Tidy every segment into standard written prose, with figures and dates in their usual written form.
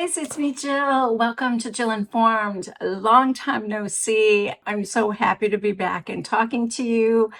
guys, it's me, Jill. Welcome to Jill Informed. A long time no see. I'm so happy to be back and talking to you.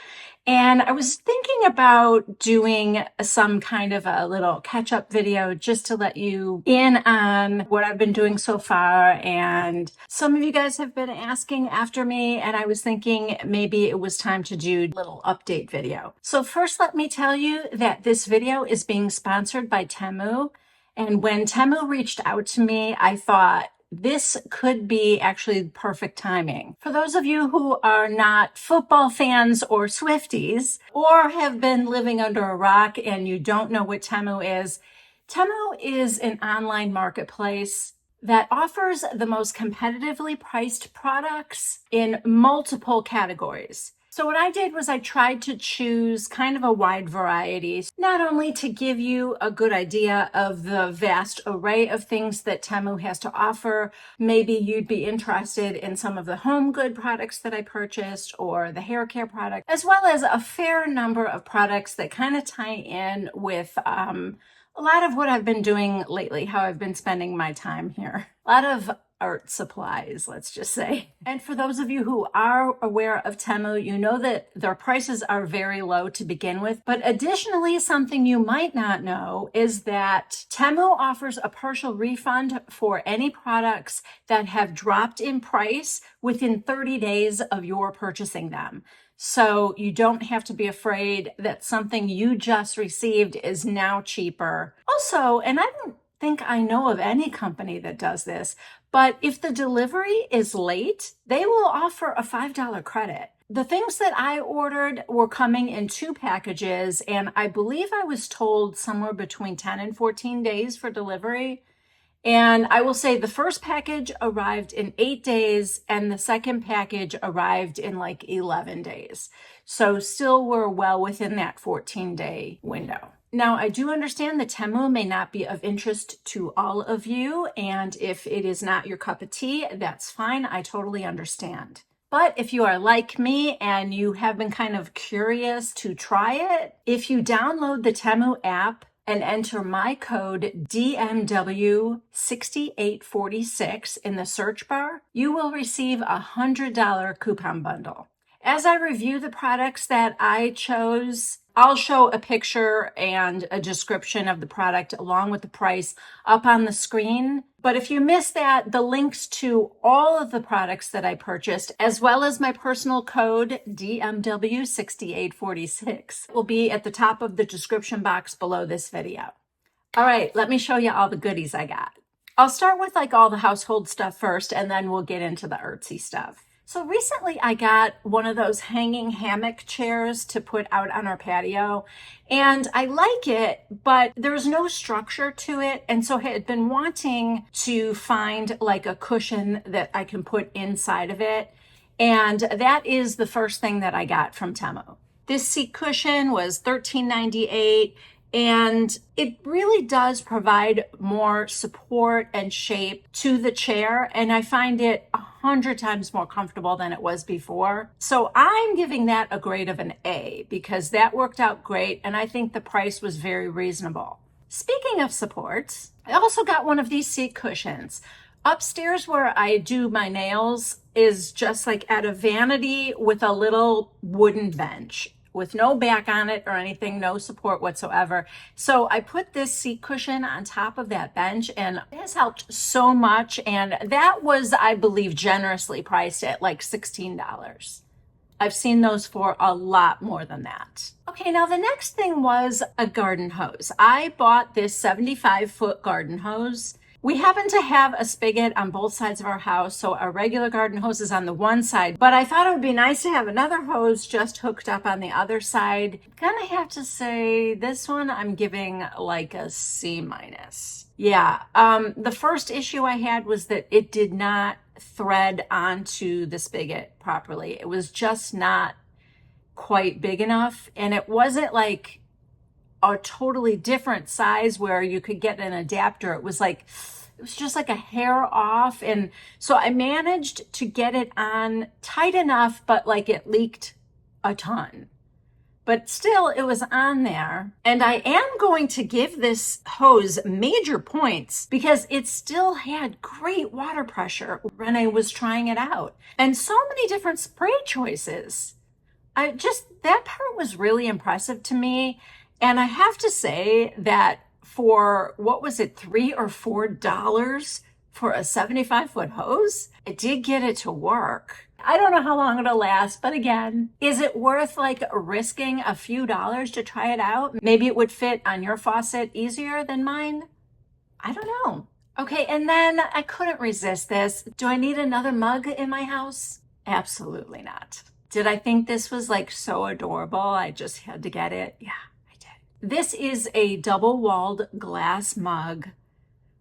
And I was thinking about doing some kind of a little catch-up video just to let you in on what I've been doing so far. And some of you guys have been asking after me, and I was thinking maybe it was time to do a little update video. So first, let me tell you that this video is being sponsored by Temu. And when Temu reached out to me, I thought this could be actually perfect timing. For those of you who are not football fans or Swifties, or have been living under a rock and you don't know what Temu is an online marketplace that offers the most competitively priced products in multiple categories. So what I did was I tried to choose kind of a wide variety, not only to give you a good idea of the vast array of things that Temu has to offer. Maybe you'd be interested in some of the home good products that I purchased or the hair care product, as well as a fair number of products that kind of tie in with a lot of what I've been doing lately, how I've been spending my time here. A lot of art supplies, let's just say. And for those of you who are aware of Temu, you know that their prices are very low to begin with. But additionally, something you might not know is that Temu offers a partial refund for any products that have dropped in price within 30 days of your purchasing them. So you don't have to be afraid that something you just received is now cheaper. Also, and I don't think I know of any company that does this, but if the delivery is late, they will offer a $5 credit. The things that I ordered were coming in 2 packages, and I believe I was told somewhere between 10 and 14 days for delivery. And I will say the first package arrived in 8 days and the second package arrived in like 11 days. So still we're well within that 14-day window. Now, I do understand that Temu may not be of interest to all of you, and if it is not your cup of tea, that's fine. I totally understand. But if you are like me and you have been kind of curious to try it, if you download the Temu app and enter my code DMW6846 in the search bar, you will receive a $100 coupon bundle. As I review the products that I chose, I'll show a picture and a description of the product along with the price up on the screen. But if you missed that, the links to all of the products that I purchased, as well as my personal code DMW6846, will be at the top of the description box below this video. All right, let me show you all the goodies I got. I'll start with like all the household stuff first, and then we'll get into the artsy stuff. So recently I got one of those hanging hammock chairs to put out on our patio, and I like it, but there's no structure to it. And so I had been wanting to find like a cushion that I can put inside of it. And that is the first thing that I got from Temu. This seat cushion was $13.98. And it really does provide more support and shape to the chair. And I find it 100 times more comfortable than it was before. So I'm giving that a grade of an A because that worked out great. And I think the price was very reasonable. Speaking of supports, I also got one of these seat cushions. Upstairs where I do my nails is just like at a vanity with a little wooden bench, with no back on it or anything, no support whatsoever. So I put this seat cushion on top of that bench and it has helped so much. And that was, I believe, generously priced at like $16. I've seen those for a lot more than that. Okay, now the next thing was a garden hose. I bought this 75-foot garden hose. We happen to have a spigot on both sides of our house, so our regular garden hose is on the one side, but I thought it would be nice to have another hose just hooked up on the other side. Gonna have to say this one I'm giving like a C-. Yeah, the first issue I had was that it did not thread onto the spigot properly. It was just not quite big enough, and it wasn't like a totally different size where you could get an adapter. It was just like a hair off. And so I managed to get it on tight enough, but like it leaked a ton. but still it was on there. And I am going to give this hose major points because it still had great water pressure when I was trying it out. And so many different spray choices. That part was really impressive to me. And I have to say that for, what was it, $3 or $4 for a 75-foot hose, I did get it to work. I don't know how long it'll last, but again, is it worth like risking a few dollars to try it out? Maybe it would fit on your faucet easier than mine. I don't know. Okay, and then I couldn't resist this. Do I need another mug in my house? Absolutely not. Did I think this was like so adorable? I just had to get it. Yeah, I did. This is a double-walled glass mug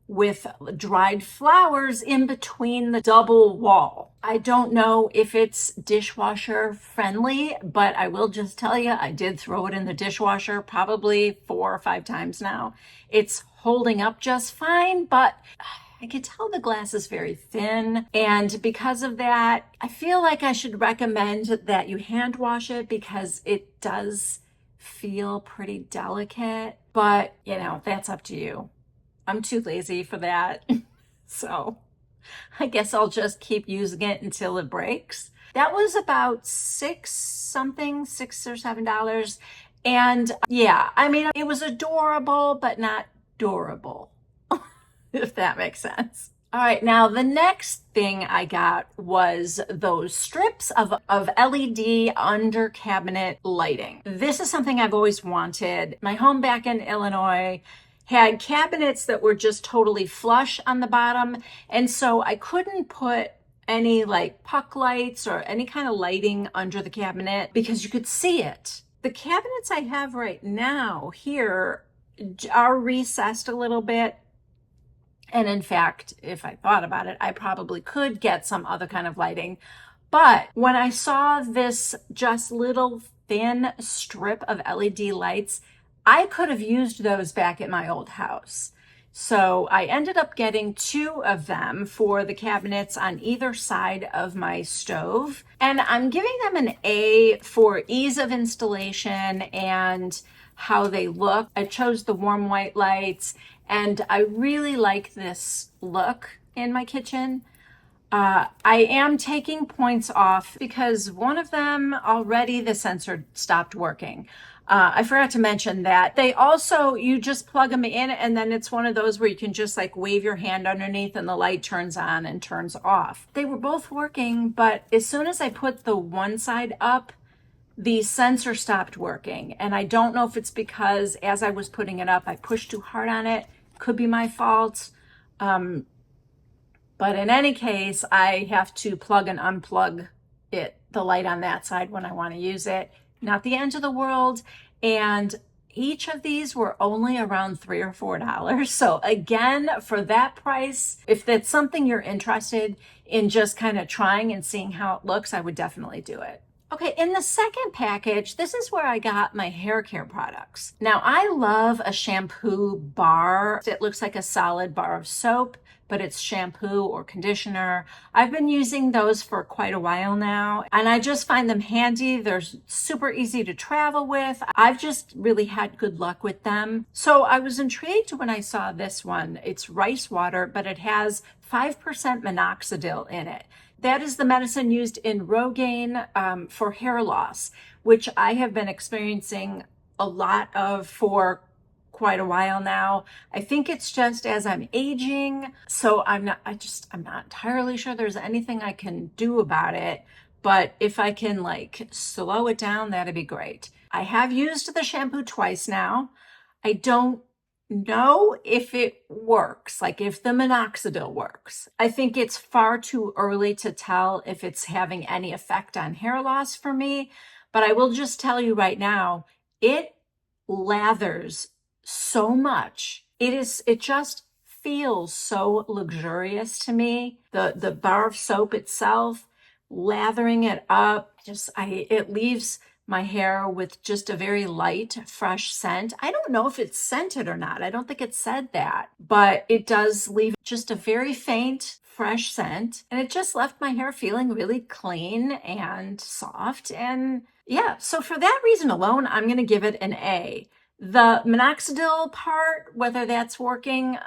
with dried flowers in between the double wall. I don't know if it's dishwasher friendly, but I will just tell you, I did throw it in the dishwasher probably 4 or 5 times now. It's holding up just fine, but I can tell the glass is very thin. And because of that, I feel like I should recommend that you hand wash it because it does feel pretty delicate, but you know, that's up to you. I'm too lazy for that. So I guess I'll just keep using it until it breaks. That was about $6 or $7. And yeah, I mean, it was adorable, but not durable, if that makes sense. All right, now the next thing I got was those strips of LED under cabinet lighting. This is something I've always wanted. My home back in Illinois had cabinets that were just totally flush on the bottom. And so I couldn't put any like puck lights or any kind of lighting under the cabinet because you could see it. The cabinets I have right now here are recessed a little bit. And in fact, if I thought about it, I probably could get some other kind of lighting. But when I saw this just little thin strip of LED lights, I could have used those back at my old house. So I ended up getting 2 of them for the cabinets on either side of my stove. And I'm giving them an A for ease of installation and how they look. I chose the warm white lights and I really like this look in my kitchen. I am taking points off because one of them already the sensor stopped working. I forgot to mention that they also, you just plug them in and then it's one of those where you can just like wave your hand underneath and the light turns on and turns off. They were both working, but as soon as I put the one side up, the sensor stopped working. And I don't know if it's because as I was putting it up, I pushed too hard on it. Could be my fault. But in any case, I have to plug and unplug the light on that side when I want to use it. Not the end of the world. And each of these were only around $3 or $4. So again, for that price, if that's something you're interested in just kind of trying and seeing how it looks, I would definitely do it. Okay, in the second package, this is where I got my hair care products. Now, I love a shampoo bar. It looks like a solid bar of soap, but it's shampoo or conditioner. I've been using those for quite a while now, and I just find them handy. They're super easy to travel with. I've just really had good luck with them. So I was intrigued when I saw this one. It's rice water, but it has 5% minoxidil in it. That is the medicine used in Rogaine for hair loss, which I have been experiencing a lot of for quite a while now. I think it's just as I'm aging, so I'm not entirely sure there's anything I can do about it, but if I can like slow it down, that'd be great. I have used the shampoo twice now. I don't know if it works, like if the minoxidil works. I think it's far too early to tell if it's having any effect on hair loss for me, but I will just tell you right now, it lathers so much. It just feels so luxurious to me. The bar of soap itself, lathering it up, it leaves my hair with just a very light, fresh scent. I don't know if it's scented or not. I don't think it said that, but it does leave just a very faint, fresh scent. And it just left my hair feeling really clean and soft. And Yeah, so for that reason alone, I'm going to give it an A. The minoxidil part, whether that's working,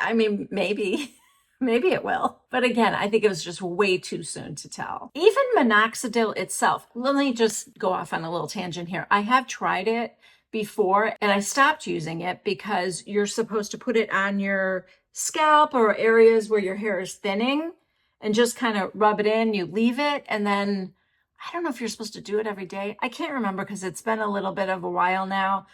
I mean, maybe, maybe it will. But again, I think it was just way too soon to tell. Even minoxidil itself, let me just go off on a little tangent here. I have tried it before and I stopped using it because you're supposed to put it on your scalp or areas where your hair is thinning and just kind of rub it in. You leave it, and then I don't know if you're supposed to do it every day. I can't remember because it's been a little bit of a while now.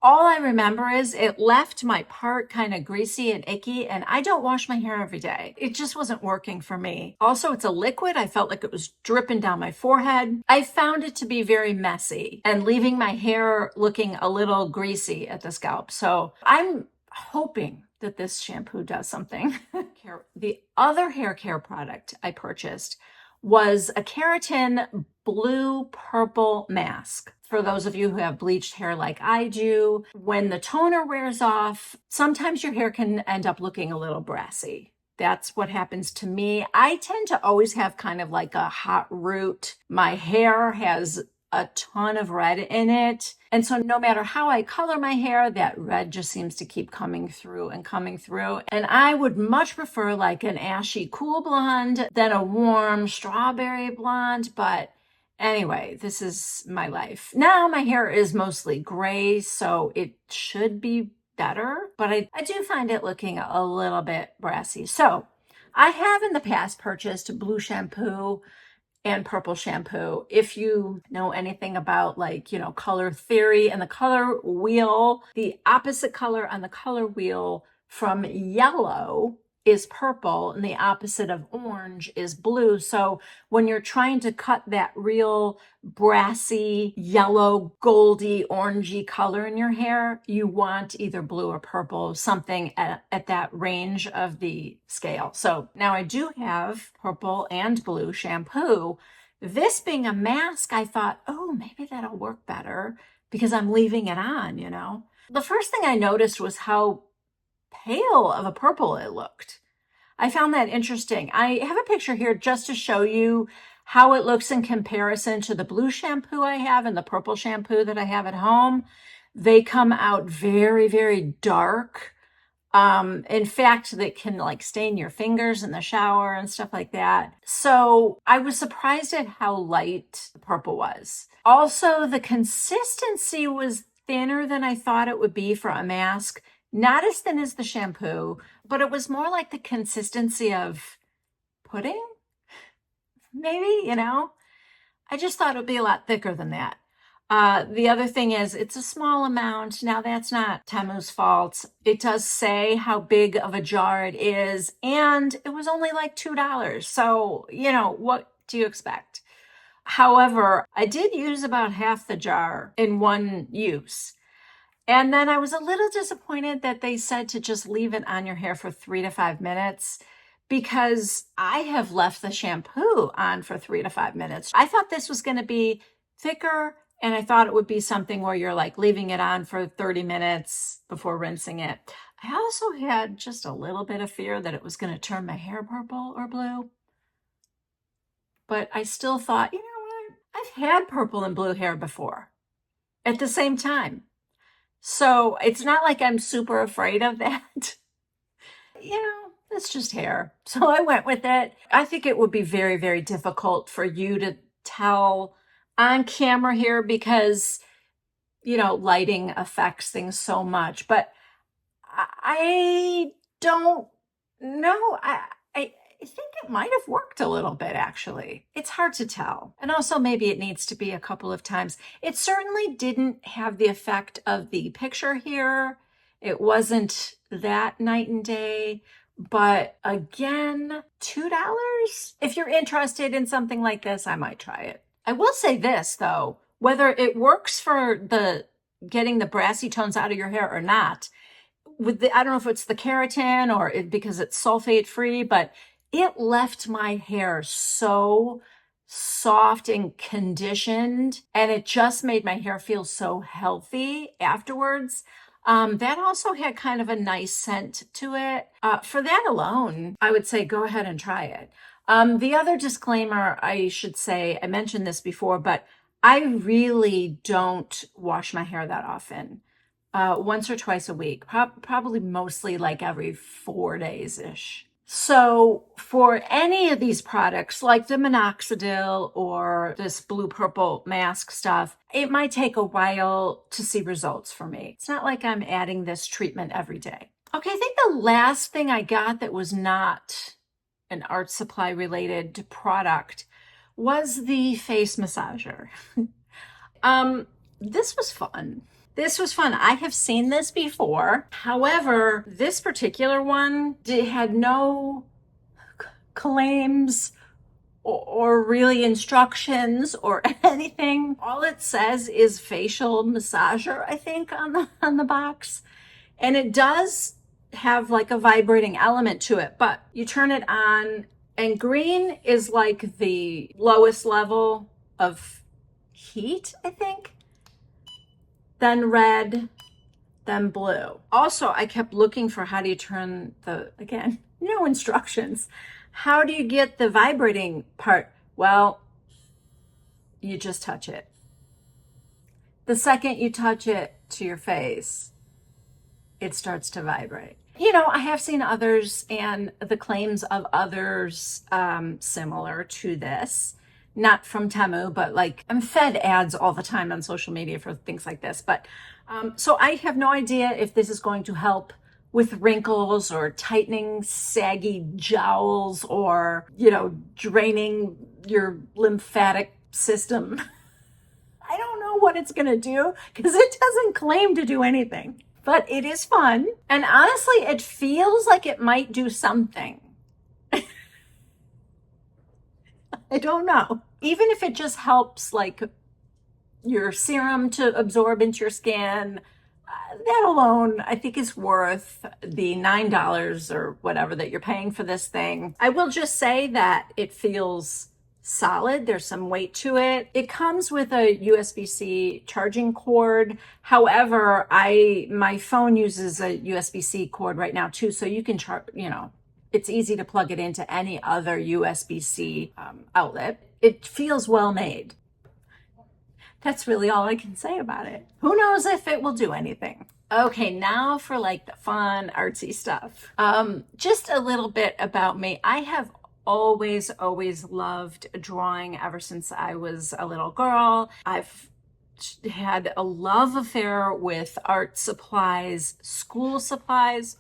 All I remember is it left my part kind of greasy and icky, and I don't wash my hair every day. It just wasn't working for me. Also, it's a liquid. I felt like it was dripping down my forehead. I found it to be very messy and leaving my hair looking a little greasy at the scalp. So I'm hoping that this shampoo does something. The other hair care product I purchased was a keratin blue purple mask. For those of you who have bleached hair like I do, when the toner wears off, sometimes your hair can end up looking a little brassy. That's what happens to me. I tend to always have kind of like a hot root. My hair has a ton of red in it. And so no matter how I color my hair, that red just seems to keep coming through and coming through. And I would much prefer like an ashy cool blonde than a warm strawberry blonde. But anyway, this is my life. Now my hair is mostly gray, so it should be better, but I do find it looking a little bit brassy. So I have in the past purchased blue shampoo and purple shampoo. If you know anything about color theory and the color wheel, the opposite color on the color wheel from yellow is purple and the opposite of orange is blue. So when you're trying to cut that real brassy, yellow, goldy, orangey color in your hair, you want either blue or purple, something at that range of the scale. So now I do have purple and blue shampoo. This being a mask, I thought, oh, maybe that'll work better because I'm leaving it on, The first thing I noticed was how pale of a purple it looked. I found that interesting. I have a picture here just to show you how it looks in comparison to the blue shampoo I have and the purple shampoo that I have at home. They come out very, very dark. In fact, they can stain your fingers in the shower and stuff like that. So I was surprised at how light the purple was. Also, the consistency was thinner than I thought it would be for a mask. Not as thin as the shampoo, but it was more like the consistency of pudding, maybe, I just thought it would be a lot thicker than that. The other thing is it's a small amount. Now that's not Temu's fault. It does say how big of a jar it is, and it was only like $2. So, what do you expect? However, I did use about half the jar in one use. And then I was a little disappointed that they said to just leave it on your hair for 3 to 5 minutes because I have left the shampoo on for 3 to 5 minutes. I thought this was going to be thicker, and I thought it would be something where you're leaving it on for 30 minutes before rinsing it. I also had just a little bit of fear that it was going to turn my hair purple or blue. But I still thought, you know what? I've had purple and blue hair before at the same time. So it's not like I'm super afraid of that. It's just hair. So I went with it. I think it would be very, very difficult for you to tell on camera here because, lighting affects things so much. But I don't know. I think it might have worked a little bit, actually. It's hard to tell. And also maybe it needs to be a couple of times. It certainly didn't have the effect of the picture here. It wasn't that night and day. But again, $2? If you're interested in something like this, I might try it. I will say this, though. Whether it works for getting the brassy tones out of your hair or not, I don't know if it's the keratin or because it's sulfate free, but it left my hair so soft and conditioned, and it just made my hair feel so healthy afterwards. That also had kind of a nice scent to it. For that alone, I would say go ahead and try it. The other disclaimer I should say, I mentioned this before, but I really don't wash my hair that often. Once or twice a week, probably mostly like every 4 days-ish. So for any of these products, like the minoxidil or this blue purple mask stuff, it might take a while to see results for me. It's not like I'm adding this treatment every day. Okay, I think the last thing I got that was not an art supply related product was the face massager. This was fun. This was fun. I have seen this before. However, this particular one had no claims or really instructions or anything. All it says is facial massager, I think, on the box. And it does have like a vibrating element to it, but you turn it on and green is like the lowest level of heat, I think. Then red, then blue. Also, I kept looking for how do you turn again, no instructions. How do you get the vibrating part? Well, you just touch it. The second you touch it to your face, it starts to vibrate. I have seen others and the claims of others similar to this. Not from Temu, but like I'm fed ads all the time on social media for things like this. But so I have no idea if this is going to help with wrinkles or tightening saggy jowls or, draining your lymphatic system. I don't know what it's going to do because it doesn't claim to do anything. But it is fun. And honestly, it feels like it might do something. I don't know. Even if it just helps like your serum to absorb into your skin, that alone I think is worth the $9 or whatever that you're paying for this thing. I will just say that it feels solid. There's some weight to it. It comes with a USB-C charging cord. However, my phone uses a USB-C cord right now too, so you can charge, it's easy to plug it into any other USB-C outlet. It feels well made. That's really all I can say about it. Who knows if it will do anything. Okay, now for like the fun, artsy stuff. Just a little bit about me. I have always loved drawing ever since I was a little girl. I've had a love affair with art supplies, school supplies.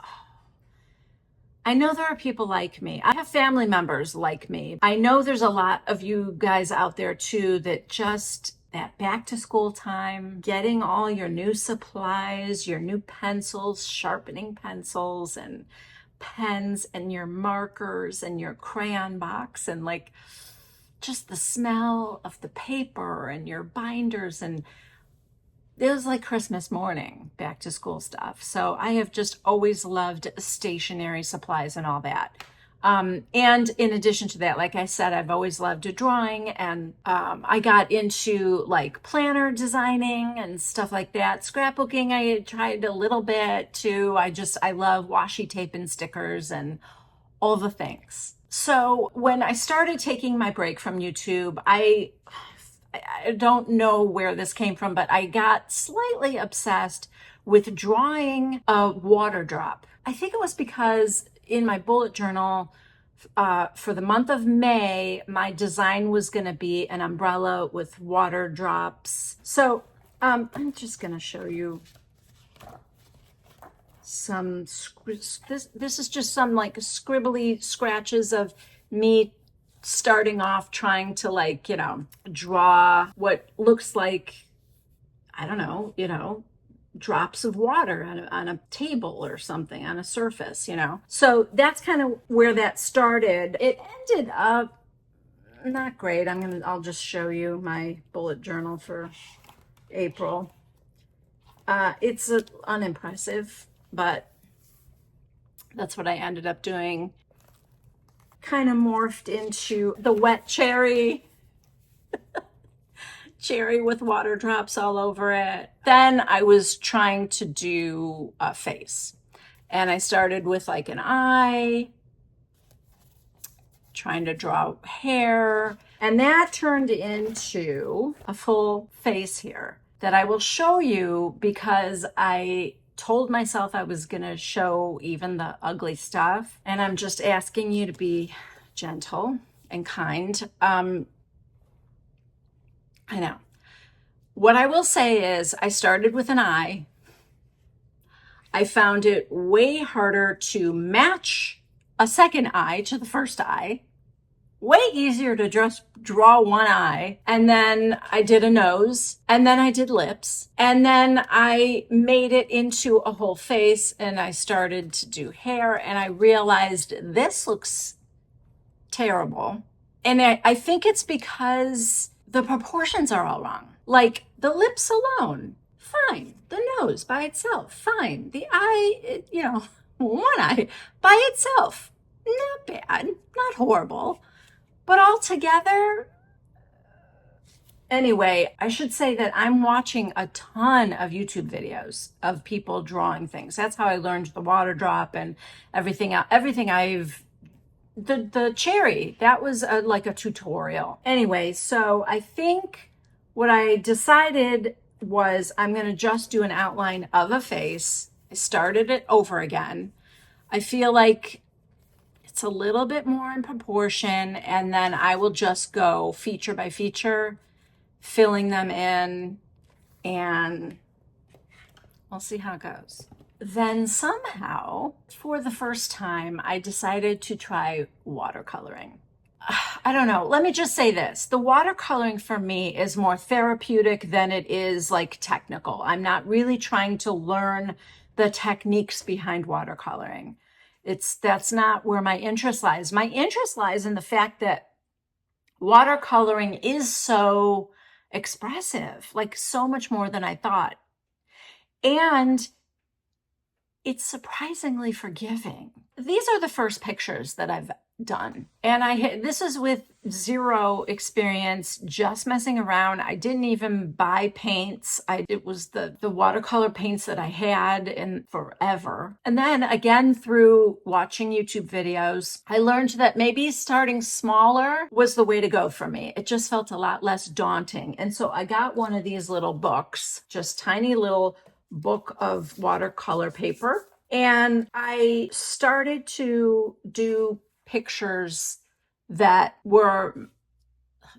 I know there are people like me. I have family members like me. I know there's a lot of you guys out there too that just that back to school time, getting all your new supplies, your new pencils, sharpening pencils and pens and your markers and your crayon box and like just the smell of the paper and your binders, and it was like Christmas morning, back to school stuff. So I have just always loved stationery supplies and all that. And in addition to that, like I said, I've always loved drawing, and I got into like planner designing and stuff like that. Scrapbooking, I tried a little bit too. I love washi tape and stickers and all the things. So when I started taking my break from YouTube, I don't know where this came from, but I got slightly obsessed with drawing a water drop. I think it was because in my bullet journal for the month of May, my design was going to be an umbrella with water drops. So I'm just going to show you some, this is just some like scribbly scratches of me starting off trying to like, draw what looks like, I don't know, drops of water on a table or something, on a surface, So that's kind of where that started. It ended up not great. I'll just show you my bullet journal for April. It's unimpressive, but that's what I ended up doing. Kind of morphed into the wet cherry. Cherry with water drops all over it. Then I was trying to do a face. And I started with like an eye. trying to draw hair. And that turned into a full face here that I will show you because I told myself I was going to show even the ugly stuff. And I'm just asking you to be gentle and kind. I know. What I will say is I started with an eye. I found it way harder to match a second eye to the first eye. Way easier to just draw one eye. And then I did a nose, and then I did lips, and then I made it into a whole face, and I started to do hair, and I realized this looks terrible. And I think it's because the proportions are all wrong. Like the lips alone, fine. The nose by itself, fine. The eye, one eye by itself, not bad, not horrible. But all together, anyway, I should say that I'm watching a ton of YouTube videos of people drawing things. That's how I learned the water drop and everything else. The cherry, that was like a tutorial. Anyway, so I think what I decided was I'm going to just do an outline of a face. I started it over again. I feel like it's a little bit more in proportion, and then I will just go feature by feature, filling them in, and we'll see how it goes. Then somehow, for the first time, I decided to try watercoloring. I don't know. Let me just say this. The watercoloring for me is more therapeutic than it is like technical. I'm not really trying to learn the techniques behind watercoloring. That's not where my interest lies. My interest lies in the fact that watercoloring is so expressive, like so much more than I thought. And it's surprisingly forgiving. These are the first pictures that I've done. And this is with zero experience, just messing around. I didn't even buy paints. It was the watercolor paints that I had in forever. And then again, through watching YouTube videos, I learned that maybe starting smaller was the way to go for me. It just felt a lot less daunting. And so I got one of these little books, just tiny little book of watercolor paper. And I started to do pictures that were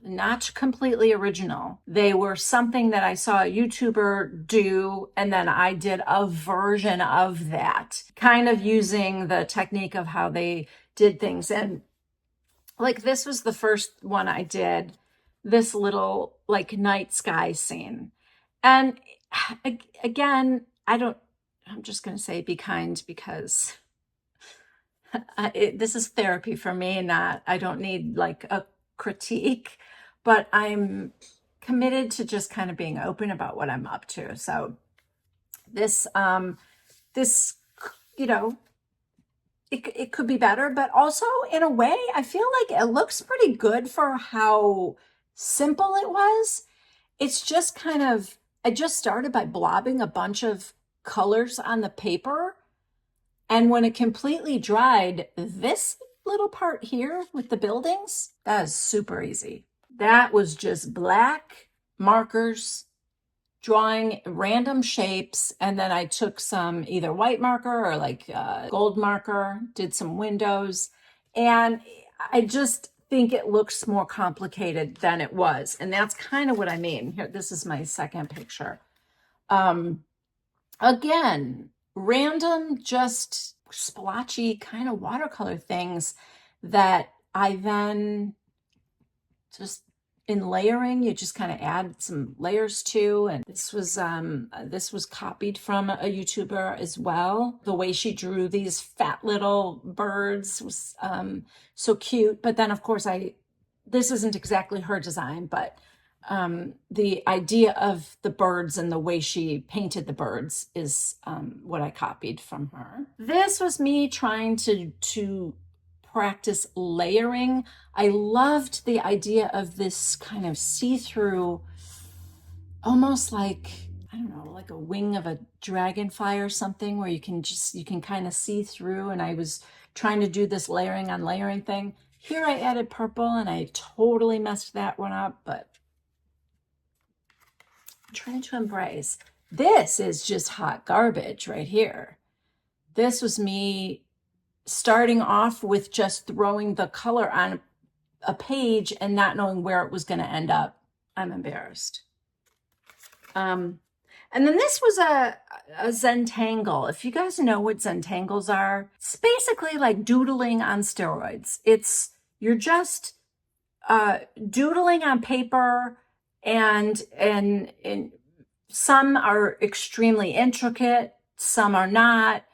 not completely original. They were something that I saw a YouTuber do, and then I did a version of that, kind of using the technique of how they did things. And like this was the first one I did, this little like night sky scene. And again, I'm just going to say be kind because this is therapy for me, I don't need like a critique, but I'm committed to just kind of being open about what I'm up to. So this, it could be better, but also in a way, I feel like it looks pretty good for how simple it was. It's just I just started by blobbing a bunch of colors on the paper. And when it completely dried, this little part here with the buildings, that is super easy. That was just black markers, drawing random shapes. And then I took some either white marker or like gold marker, did some windows. And I just think it looks more complicated than it was. And that's kind of what I mean. Here, this is my second picture. Again, random, just splotchy kind of watercolor things that I then just in layering, you just kind of add some layers to. And this was copied from a YouTuber as well. The way she drew these fat little birds was so cute. But then of course this isn't exactly her design, but the idea of the birds and the way she painted the birds is what I copied from her. This was me trying to practice layering. I loved the idea of this kind of see-through, almost like, I don't know, like a wing of a dragonfly or something, where you can kind of see through. And I was trying to do this layering on layering thing. Here I added purple and I totally messed that one up, but I'm trying to embrace. This is just hot garbage right here. This was me starting off with just throwing the color on a page and not knowing where it was going to end up. I'm embarrassed. And then this was a Zentangle. If you guys know what Zentangles are, it's basically like doodling on steroids. You're just doodling on paper, and some are extremely intricate, some are not.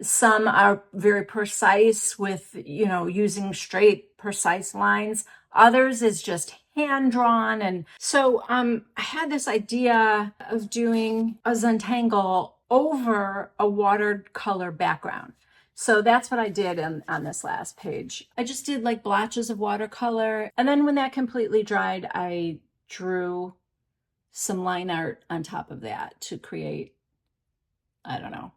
Some are very precise with, using straight, precise lines. Others is just hand drawn. And so I had this idea of doing a Zentangle over a watercolor background. So that's what I did on this last page. I just did like blotches of watercolor. And then when that completely dried, I drew some line art on top of that to create, I don't know,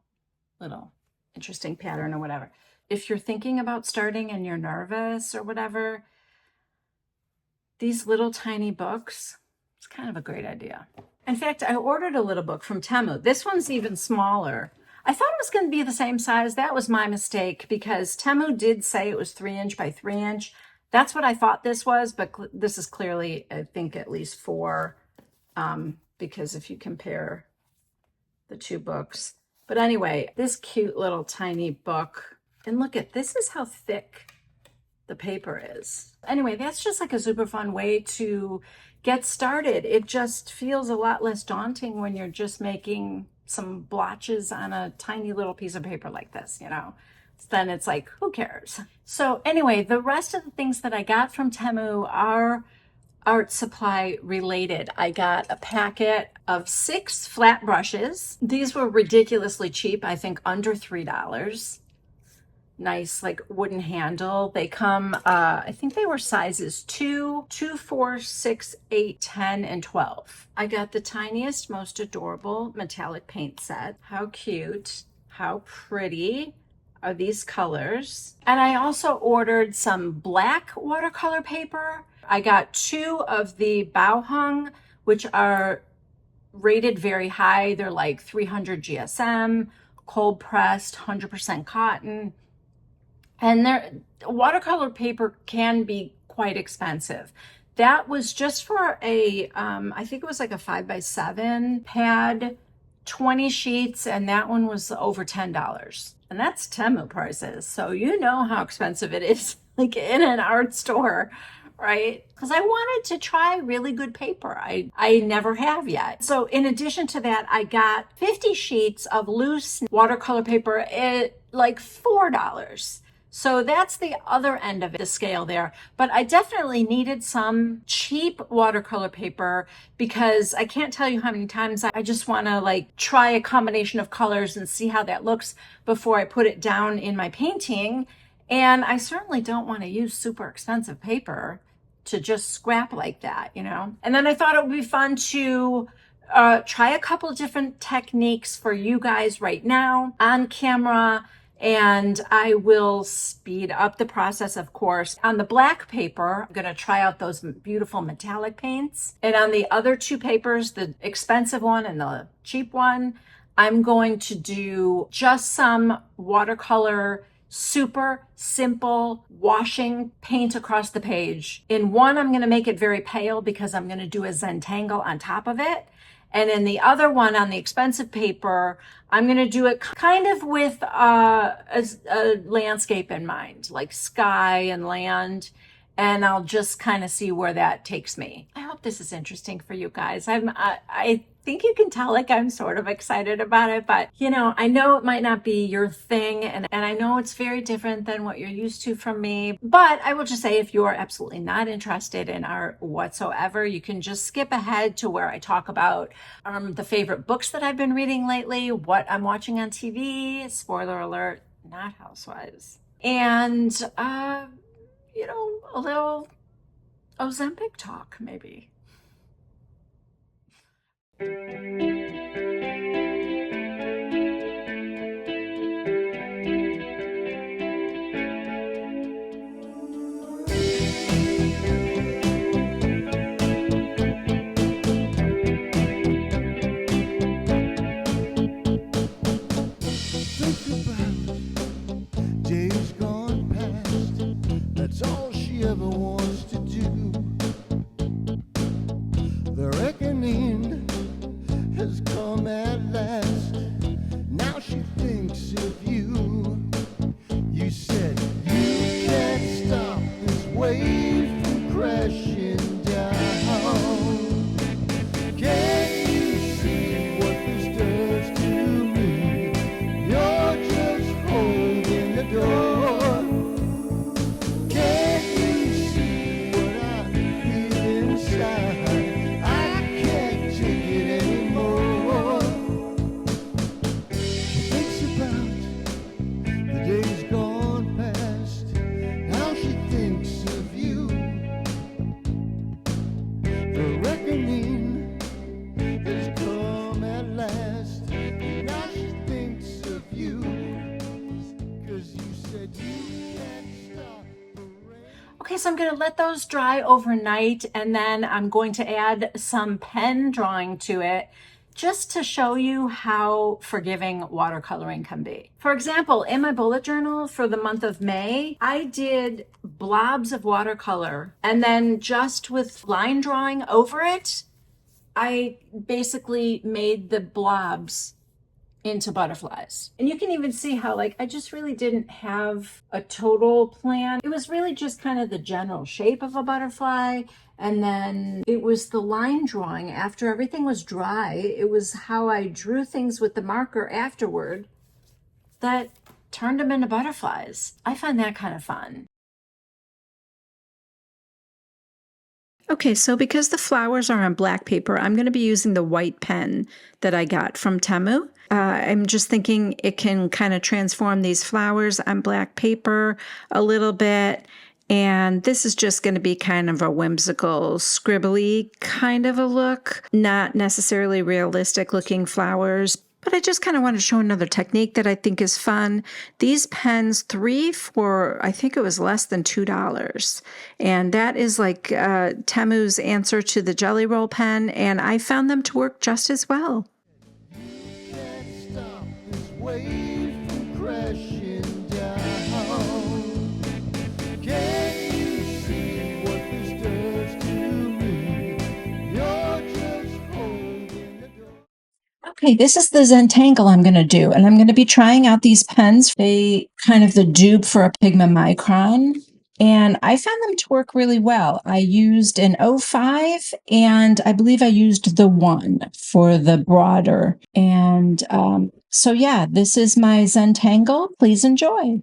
little interesting pattern or whatever. If you're thinking about starting and you're nervous or whatever, these little tiny books, it's kind of a great idea. In fact, I ordered a little book from Temu. This one's even smaller. I thought it was going to be the same size. That was my mistake because Temu did say it was 3" by 3". That's what I thought this was, but this is clearly, I think, at least 4, because if you compare the two books. But anyway, this cute little tiny book, and look at, this is how thick the paper is. Anyway, that's just like a super fun way to get started. It just feels a lot less daunting when you're just making some blotches on a tiny little piece of paper like this, Then it's like, who cares? So anyway, the rest of the things that I got from Temu are art supply related. I got a packet of 6 flat brushes. These were ridiculously cheap, I think under $3. Nice, like wooden handle. They come, I think they were sizes 2, 4, 6, 8, 10, and 12. I got the tiniest, most adorable metallic paint set. How cute, how pretty are these colors. And I also ordered some black watercolor paper. I got 2 of the bow hung, which are rated very high. They're like 300 GSM, cold pressed, 100% cotton. And their watercolor paper can be quite expensive. That was just for I think it was like a 5x7 pad, 20 sheets, and that one was over $10. And that's Temu prices. So you know how expensive it is, like in an art store, right? Because I wanted to try really good paper. I never have yet. So in addition to that, I got 50 sheets of loose watercolor paper at like $4. So that's the other end of the scale there. But I definitely needed some cheap watercolor paper because I can't tell you how many times I just want to like try a combination of colors and see how that looks before I put it down in my painting. And I certainly don't want to use super expensive paper to just scrap like that, And then I thought it would be fun to try a couple different techniques for you guys right now on camera. And I will speed up the process, of course. On the black paper, I'm going to try out those beautiful metallic paints. And on the other 2 papers, the expensive one and the cheap one, I'm going to do just some watercolor, super simple washing paint across the page. In one, I'm going to make it very pale because I'm going to do a Zentangle on top of it. And in the other one, on the expensive paper, I'm going to do it kind of with a landscape in mind, like sky and land. And I'll just kind of see where that takes me. I hope this is interesting for you guys. I think you can tell like I'm sort of excited about it, but I know it might not be your thing, and I know it's very different than what you're used to from me. But I will just say, if you are absolutely not interested in art whatsoever, you can just skip ahead to where I talk about the favorite books that I've been reading lately, what I'm watching on TV, spoiler alert, not Housewives, and a little Ozempic talk maybe. Okay, so I'm going to let those dry overnight, and then I'm going to add some pen drawing to it just to show you how forgiving watercoloring can be. For example, in my bullet journal for the month of May, I did blobs of watercolor, and then just with line drawing over it, I basically made the blobs into butterflies. And you can even see how, like, I just really didn't have a total plan. It was really just kind of the general shape of a butterfly. And then it was the line drawing after everything was dry. It was how I drew things with the marker afterward that turned them into butterflies. I find that kind of fun. Okay, so because the flowers are on black paper, I'm going to be using the white pen that I got from Temu. I'm just thinking it can kind of transform these flowers on black paper a little bit. And this is just going to be kind of a whimsical, scribbly kind of a look, not necessarily realistic looking flowers. But I just kind of want to show another technique that I think is fun. These pens, 3 for, I think it was less than $2. And that is like Temu's answer to the Jelly Roll pen. And I found them to work just as well. Okay, this is the Zentangle I'm going to do, and I'm going to be trying out these pens. They kind of the dupe for a Pigment Micron, and I found them to work really well. I used an 05, and I believe I used the 1 for the broader. And so yeah, this is my Zentangle. Please enjoy.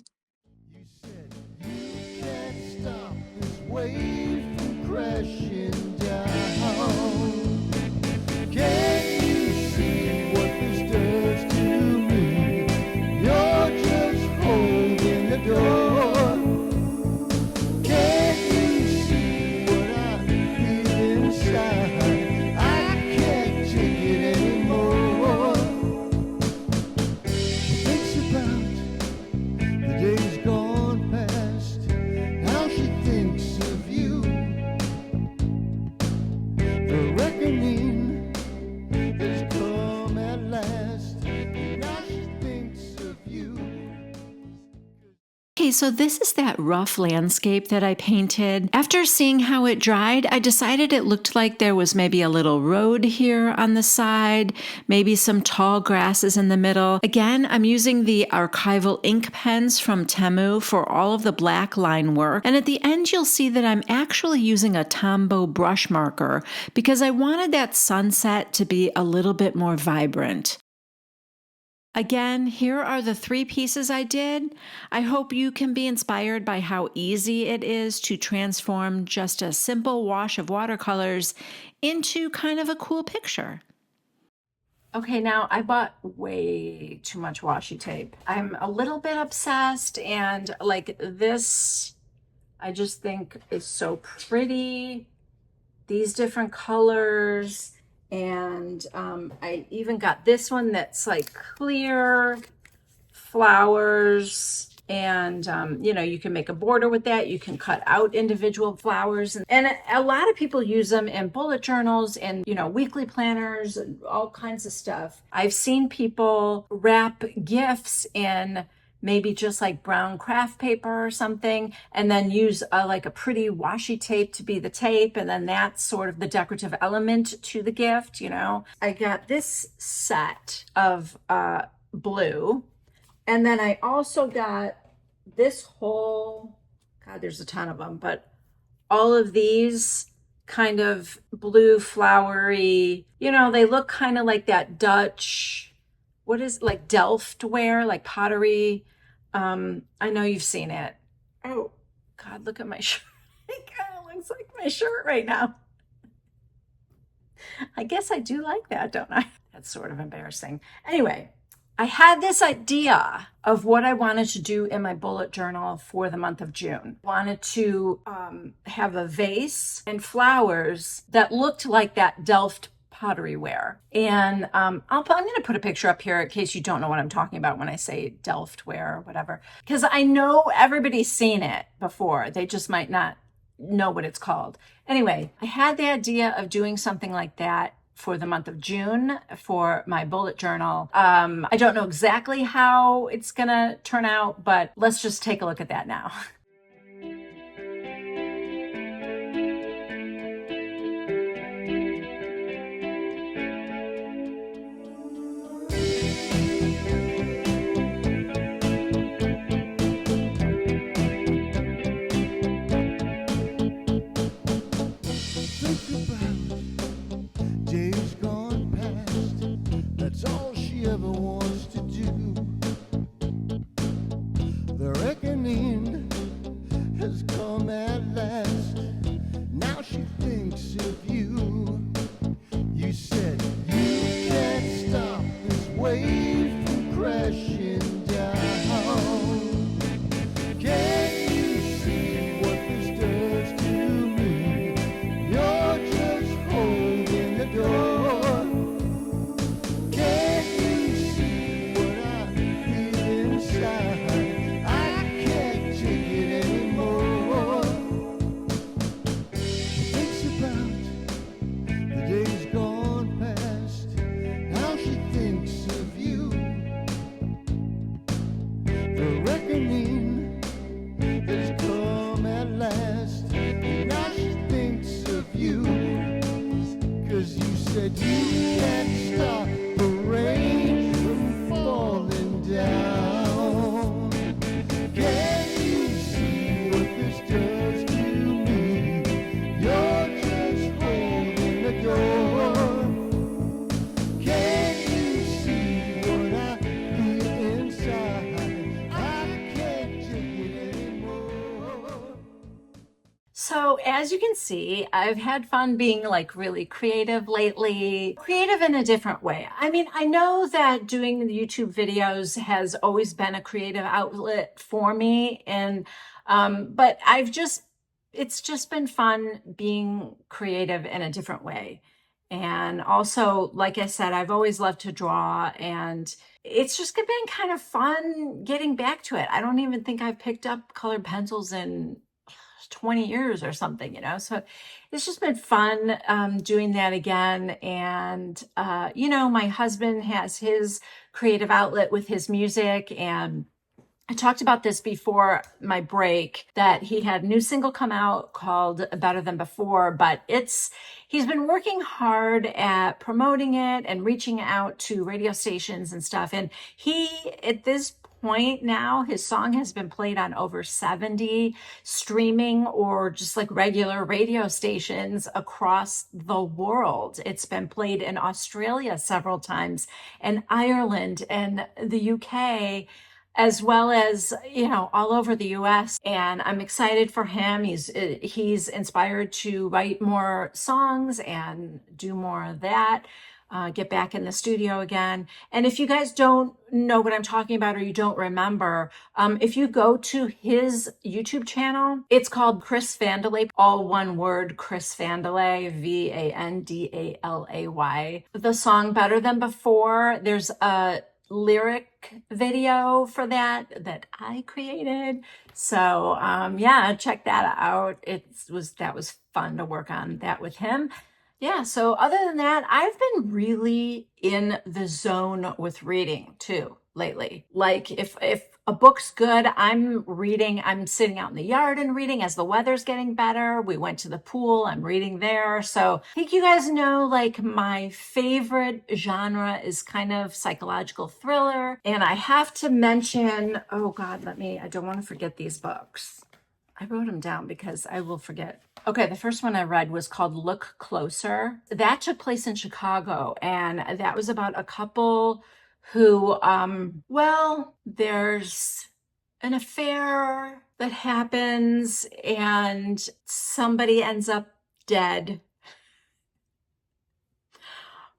Okay, so this is that rough landscape that I painted. After seeing how it dried, I decided it looked like there was maybe a little road here on the side, maybe some tall grasses in the middle. Again, I'm using the archival ink pens from Temu for all of the black line work. And at the end, you'll see that I'm actually using a Tombow brush marker because I wanted that sunset to be a little bit more vibrant. Again, here are the 3 pieces I did. I hope you can be inspired by how easy it is to transform just a simple wash of watercolors into kind of a cool picture. Okay, now I bought way too much washi tape. I'm a little bit obsessed, and like this, I just think is so pretty. These different colors. And I even got this one that's like clear flowers, and you know, you can make a border with that. You can cut out individual flowers, and a lot of people use them in bullet journals and, you know, weekly planners and all kinds of stuff. I've seen people wrap gifts in maybe just like brown craft paper or something, and then use like a pretty washi tape to be the tape, and then that's sort of the decorative element to the gift, you know. I got this set of blue, and then I also got this whole, God, there's a ton of them, but all of these kind of blue flowery, you know, they look kind of like that Dutch, what is, like Delft ware, like pottery. I know you've seen it. Oh, God, look at my shirt. It kind of looks like my shirt right now. I guess I do like that, don't I? That's sort of embarrassing. Anyway, I had this idea of what I wanted to do in my bullet journal for the month of June. I wanted to have a vase and flowers that looked like that Delft pottery ware. And I'm going to put a picture up here in case you don't know what I'm talking about when I say Delft ware or whatever, because I know everybody's seen it before. They just might not know what it's called. Anyway, I had the idea of doing something like that for the month of June for my bullet journal. I don't know exactly how it's gonna turn out, but let's just take a look at that now. Days gone past, that's all she ever wants to do. The reckoning has come at last. Now she thinks of you. You said you can't stop this wave from crashing down. Can you see what this does to me? You're just holding the door. Can you see what I feel inside? I can't take it anymore. She thinks about the days gone past. Now she thinks of you. The reckoning has come at last. Now she thinks of you. 'Cause you said you can't stop the rain from falling down. Can you see what this does to me? You're just holding the door. Can you see what I feel inside? I can't take it anymore. So as you can see, I've had fun being like really creative lately, creative in a different way. I mean, I know that doing the YouTube videos has always been a creative outlet for me. But it's just been fun being creative in a different way. And also, like I said, I've always loved to draw, and it's just been kind of fun getting back to it. I don't even think I've picked up colored pencils in 20 years or something, so it's just been fun doing that again. And my husband has his creative outlet with his music, and I talked about this before my break, that he had a new single come out called Better Than Before, but he's been working hard at promoting it and reaching out to radio stations and stuff. And at this point now, his song has been played on over 70 streaming or just like regular radio stations across the world. It's been played in Australia several times, and Ireland and the UK, as well as, all over the US. And I'm excited for him. He's inspired to write more songs and do more of that, get back in the studio again. And if you guys don't know what I'm talking about, or you don't remember, if you go to his YouTube channel, it's called Chris Vandalay, all one word, Chris Vandalay, Vandalay. The song Better Than Before, there's a lyric video for that I created. So check that out. That was fun to work on that with him. Yeah, so other than that, I've been really in the zone with reading too lately. Like if a book's good, I'm reading. I'm sitting out in the yard and reading as the weather's getting better. We went to the pool. I'm reading there. So I think you guys know, like, my favorite genre is kind of psychological thriller. And I have to mention, oh God, I don't want to forget these books. I wrote them down because I will forget. Okay, the first one I read was called Look Closer. That took place in Chicago, and that was about a couple who, there's an affair that happens and somebody ends up dead.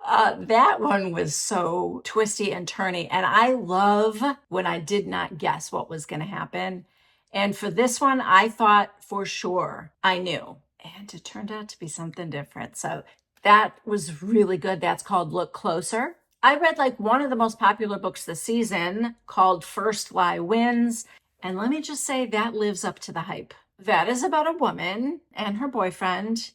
That one was so twisty and turny, and I love when I did not guess what was going to happen. And for this one, I thought for sure I knew, and it turned out to be something different. So That was really good. That's called Look Closer. I read like one of the most popular books this season called First Lie Wins. And let me just say that lives up to the hype. That is about a woman and her boyfriend,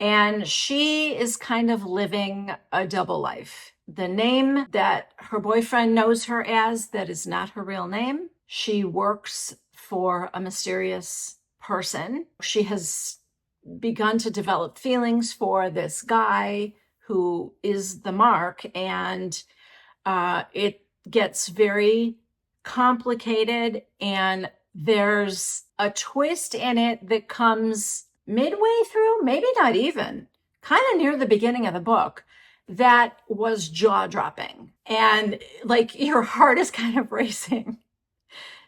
and she is kind of living a double life. The name that her boyfriend knows her as, that is not her real name. She works for a mysterious person. She has begun to develop feelings for this guy who is the mark, and it gets very complicated, and there's a twist in it that comes midway through, maybe not even, kind of near the beginning of the book, that was jaw-dropping, and like your heart is kind of racing.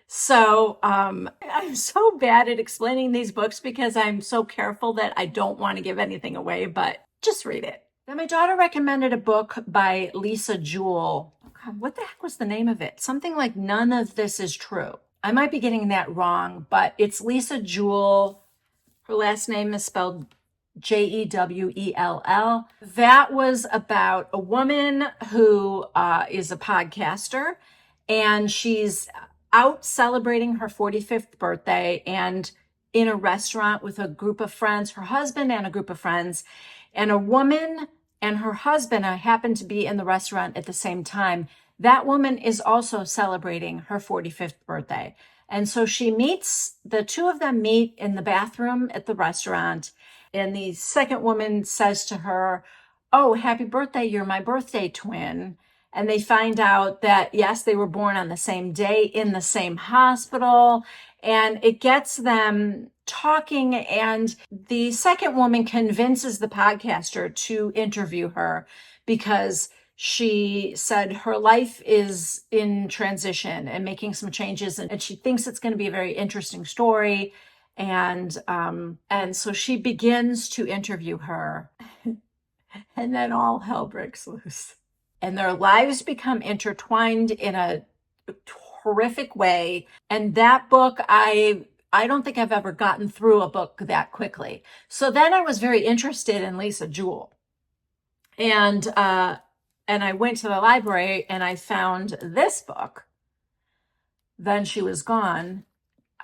So I'm so bad at explaining these books because I'm so careful that I don't want to give anything away, but just read it. Then my daughter recommended a book by Lisa Jewell. Oh God, what the heck was the name of it? Something like None of This Is True. I might be getting that wrong, but it's Lisa Jewell. Her last name is spelled Jewell. That was about a woman who is a podcaster, and she's out celebrating her 45th birthday and in a restaurant with a group of friends, her husband and a group of friends, and a woman and her husband happen to be in the restaurant at the same time. That woman is also celebrating her 45th birthday. And so the two of them meet in the bathroom at the restaurant. And the second woman says to her, "Oh, happy birthday, you're my birthday twin." And they find out that, yes, they were born on the same day in the same hospital. And it gets them talking. And the second woman convinces the podcaster to interview her because she said her life is in transition and making some changes. And she thinks it's going to be a very interesting story. And so she begins to interview her. And then all hell breaks loose. And their lives become intertwined in a horrific way. And that book, I don't think I've ever gotten through a book that quickly. So then I was very interested in Lisa Jewell. And I went to the library and I found this book. Then She Was Gone.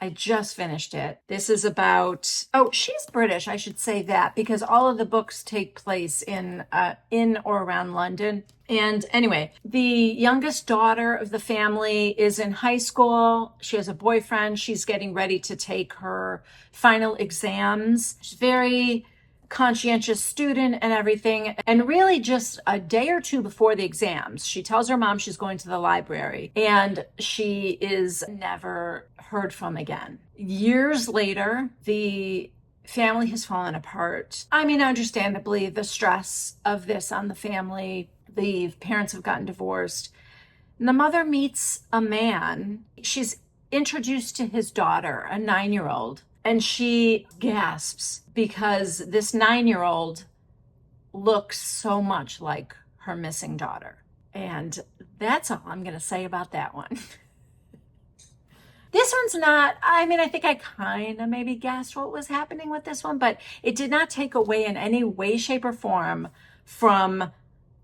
I just finished it. This is about, she's British, I should say that, because all of the books take place in or around London. And anyway, the youngest daughter of the family is in high school. She has a boyfriend. She's getting ready to take her final exams. She's very conscientious student and everything. And really just a day or two before the exams, she tells her mom she's going to the library, and she is never heard from again. Years later, the family has fallen apart. I mean, understandably, the stress of this on the family, the parents have gotten divorced. And the mother meets a man. She's introduced to his daughter, a 9-year-old, and she gasps because this 9-year-old looks so much like her missing daughter. And that's all I'm going to say about that one. This one's not, I mean, I think I kind of maybe guessed what was happening with this one, but it did not take away in any way, shape, or form from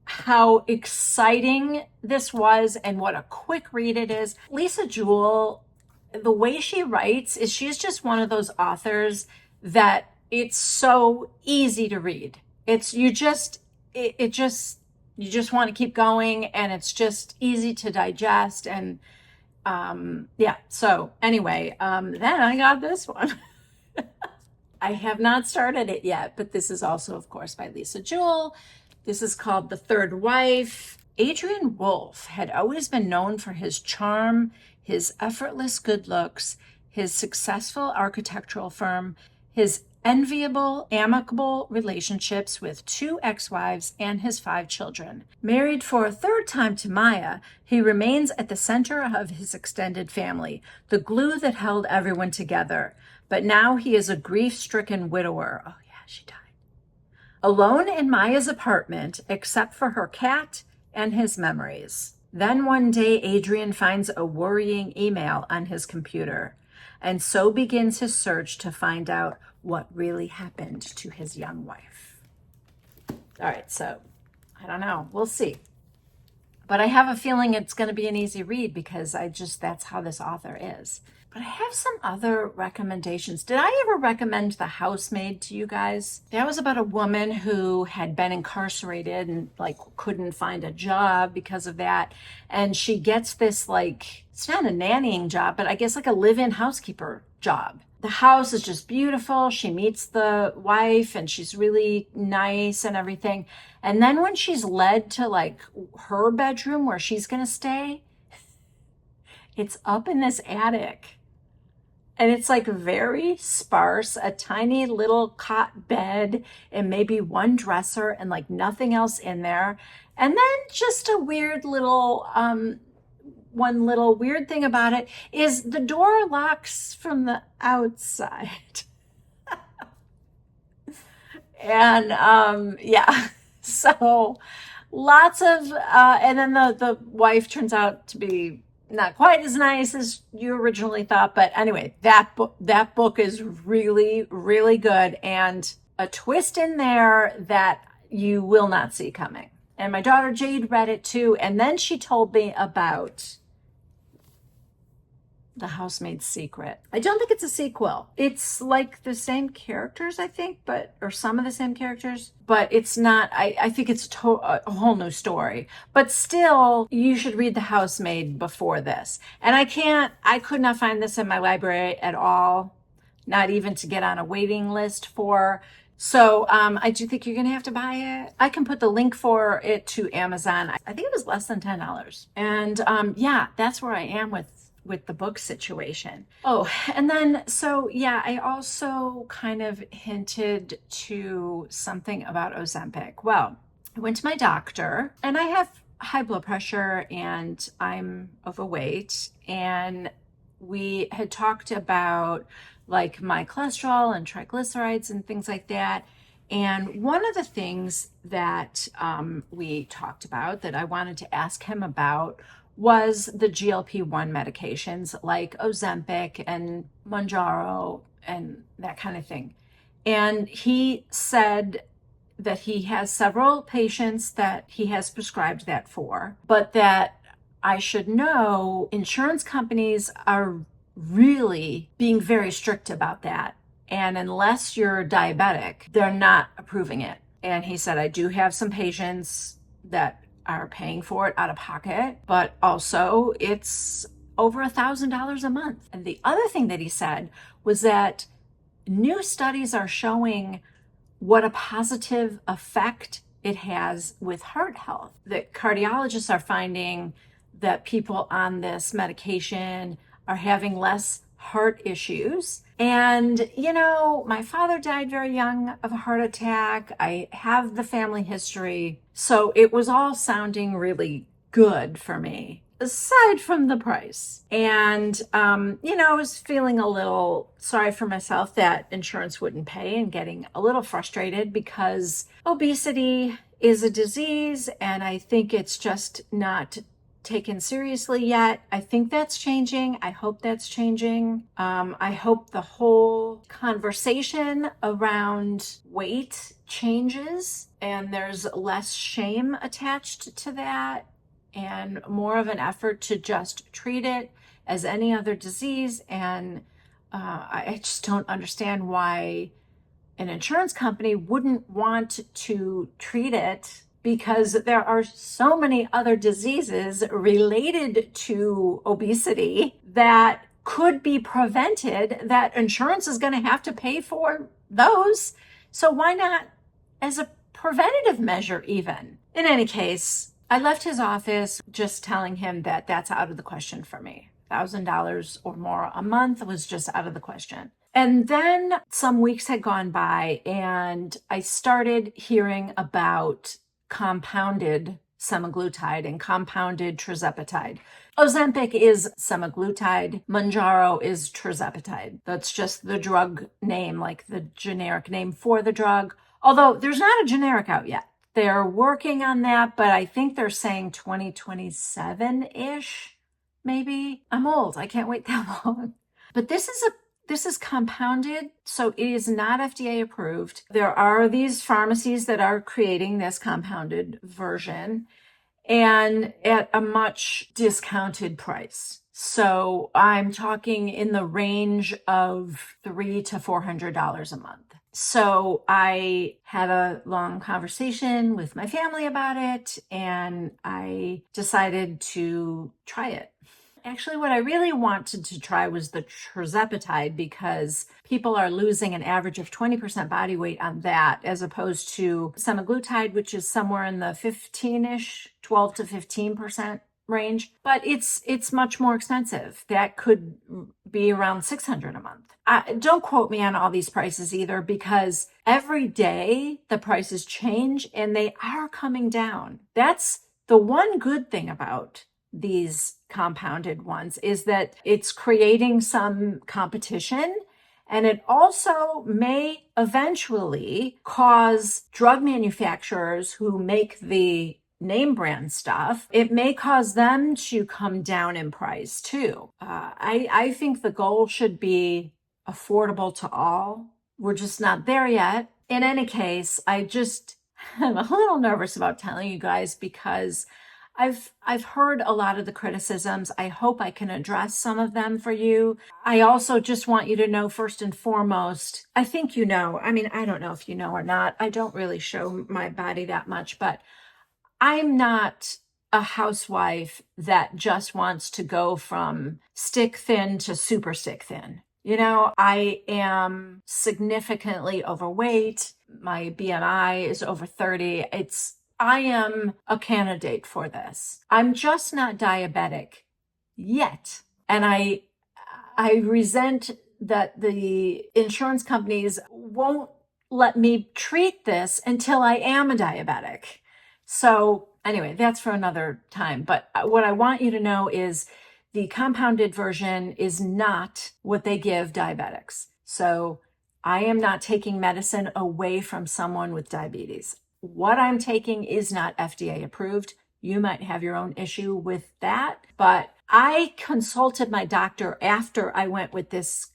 how exciting this was and what a quick read it is. Lisa Jewell, the way she writes is she's just one of those authors that it's so easy to read. You just want to keep going, and it's just easy to digest. And so anyway, then I got this one. I have not started it yet, but this is also, of course, by Lisa Jewell. This is called The Third Wife. Adrian Wolfe had always been known for his charm, his effortless good looks, his successful architectural firm, his enviable, amicable relationships with 2 ex-wives and his 5 children. Married for a 3rd time to Maya, he remains at the center of his extended family, the glue that held everyone together. But now he is a grief-stricken widower. Oh yeah, she died. Alone in Maya's apartment, except for her cat and his memories. Then one day, Adrian finds a worrying email on his computer, and so begins his search to find out what really happened to his young wife. All right, so I don't know. We'll see. But I have a feeling it's going to be an easy read because that's how this author is. But I have some other recommendations. Did I ever recommend The Housemaid to you guys? That was about a woman who had been incarcerated and like couldn't find a job because of that. And she gets this, like, it's not a nannying job, but I guess like a live-in housekeeper job. The house is just beautiful. She meets the wife and she's really nice and everything. And then when she's led to like her bedroom where she's going to stay, it's up in this attic. And it's like very sparse, a tiny little cot bed and maybe one dresser and like nothing else in there. And then just a weird little, one little weird thing about it is the door locks from the outside. And yeah, so lots of, and then the wife turns out to be not quite as nice as you originally thought. But anyway, that book is really, really good, and a twist in there that you will not see coming. And my daughter Jade read it too, and then she told me about The Housemaid's Secret. I don't think it's a sequel. It's like the same characters, I think, or some of the same characters, but it's not. I think it's a whole new story. But still, you should read The Housemaid before this. And I could not find this in my library at all, not even to get on a waiting list for. So I do think you're going to have to buy it. I can put the link for it to Amazon. I think it was less than $10. And yeah, that's where I am with the book situation. Oh, and then, so yeah, I also kind of hinted to something about Ozempic. Well, I went to my doctor and I have high blood pressure and I'm overweight. And we had talked about like my cholesterol and triglycerides and things like that. And one of the things that we talked about that I wanted to ask him about was the GLP-1 medications like Ozempic and Mounjaro and that kind of thing. And he said that he has several patients that he has prescribed that for, but that I should know insurance companies are really being very strict about that. And unless you're diabetic, they're not approving it. And he said, I do have some patients that are paying for it out of pocket, but also it's over $1,000 a month. And the other thing that he said was that new studies are showing what a positive effect it has with heart health. That cardiologists are finding that people on this medication are having less heart issues. And, you know, my father died very young of a heart attack. I have the family history. So it was all sounding really good for me, aside from the price. And, you know, I was feeling a little sorry for myself that insurance wouldn't pay and getting a little frustrated because obesity is a disease and I think it's just not taken seriously yet. I think that's changing. I hope that's changing. I hope the whole conversation around weight changes and there's less shame attached to that and more of an effort to just treat it as any other disease. And I just don't understand why an insurance company wouldn't want to treat it, because there are so many other diseases related to obesity that could be prevented, that insurance is going to have to pay for those. So why not as a preventative measure even? In any case, I left his office just telling him that that's out of the question for me. $1,000 or more a month was just out of the question. And then some weeks had gone by and I started hearing about compounded semaglutide and compounded tirzepatide. Ozempic is semaglutide. Mounjaro is tirzepatide. That's just the drug name, like the generic name for the drug. Although there's not a generic out yet. They're working on that, but I think they're saying 2027-ish, maybe. I'm old. I can't wait that long. But this is This is compounded, so it is not FDA approved. There are these pharmacies that are creating this compounded version and at a much discounted price. So I'm talking in the range of $300 to $400 a month. So I had a long conversation with my family about it, and I decided to try it. Actually, what I really wanted to try was the tirzepatide, because people are losing an average of 20% body weight on that, as opposed to semaglutide, which is somewhere in the 15-ish, 12 to 15% range. But it's much more expensive. That could be around $600 a month. Don't quote me on all these prices either, because every day the prices change and they are coming down. That's the one good thing about these compounded ones, is that it's creating some competition, and it also may eventually cause drug manufacturers who make the name brand stuff, it may cause them to come down in price too. I think the goal should be affordable to all. We're just not there yet. In any case, I just am a little nervous about telling you guys, because I've heard a lot of the criticisms. I hope I can address some of them for you. I also just want you to know, first and foremost, I think you know, I mean, I don't know if you know or not. I don't really show my body that much, but I'm not a housewife that just wants to go from stick thin to super stick thin. You know, I am significantly overweight. My BMI is over 30. I am a candidate for this. I'm just not diabetic yet. And I resent that the insurance companies won't let me treat this until I am a diabetic. So anyway, that's for another time. But what I want you to know is the compounded version is not what they give diabetics. So I am not taking medicine away from someone with diabetes. What I'm taking is not FDA approved. You might have your own issue with that, but I consulted my doctor after I went with this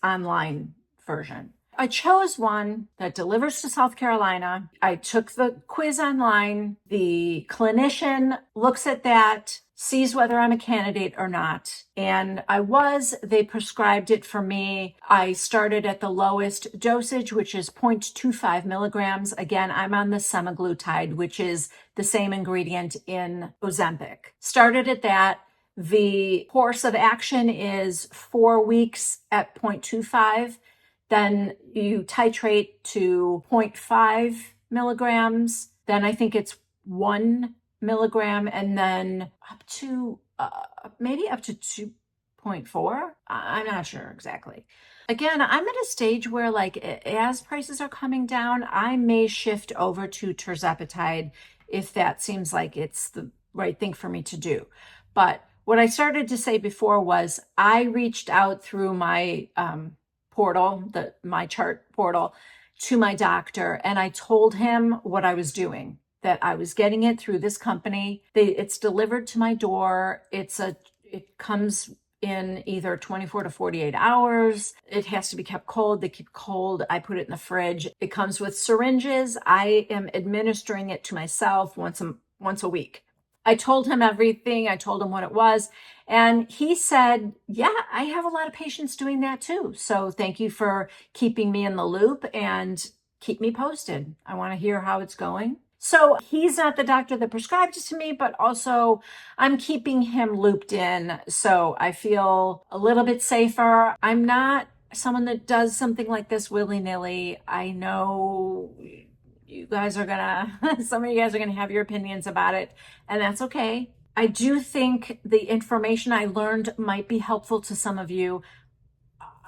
online version. I chose one that delivers to South Carolina. I took the quiz online. The clinician looks at that, sees whether I'm a candidate or not. And they prescribed it for me. I started at the lowest dosage, which is 0.25 milligrams. Again, I'm on the semaglutide, which is the same ingredient in Ozempic. Started at that. The course of action is 4 weeks at 0.25. Then you titrate to 0.5 milligrams. Then I think it's 1 milligram, and then up to maybe up to 2.4. I'm not sure exactly. Again, I'm at a stage where, like, as prices are coming down, I may shift over to tirzepatide if that seems like it's the right thing for me to do. But what I started to say before was I reached out through my portal, my chart portal, to my doctor, and I told him what I was doing, that I was getting it through this company. It's delivered to my door. It comes in either 24 to 48 hours. It has to be kept cold. They keep cold. I put it in the fridge. It comes with syringes. I am administering it to myself once a week. I told him everything. I told him what it was. And he said, yeah, I have a lot of patients doing that too. So thank you for keeping me in the loop, and keep me posted. I want to hear how it's going. So he's not the doctor that prescribed it to me, but also I'm keeping him looped in, so I feel a little bit safer. I'm not someone that does something like this willy-nilly. I know you guys are some of you guys are gonna have your opinions about it, and that's okay. I do think the information I learned might be helpful to some of you.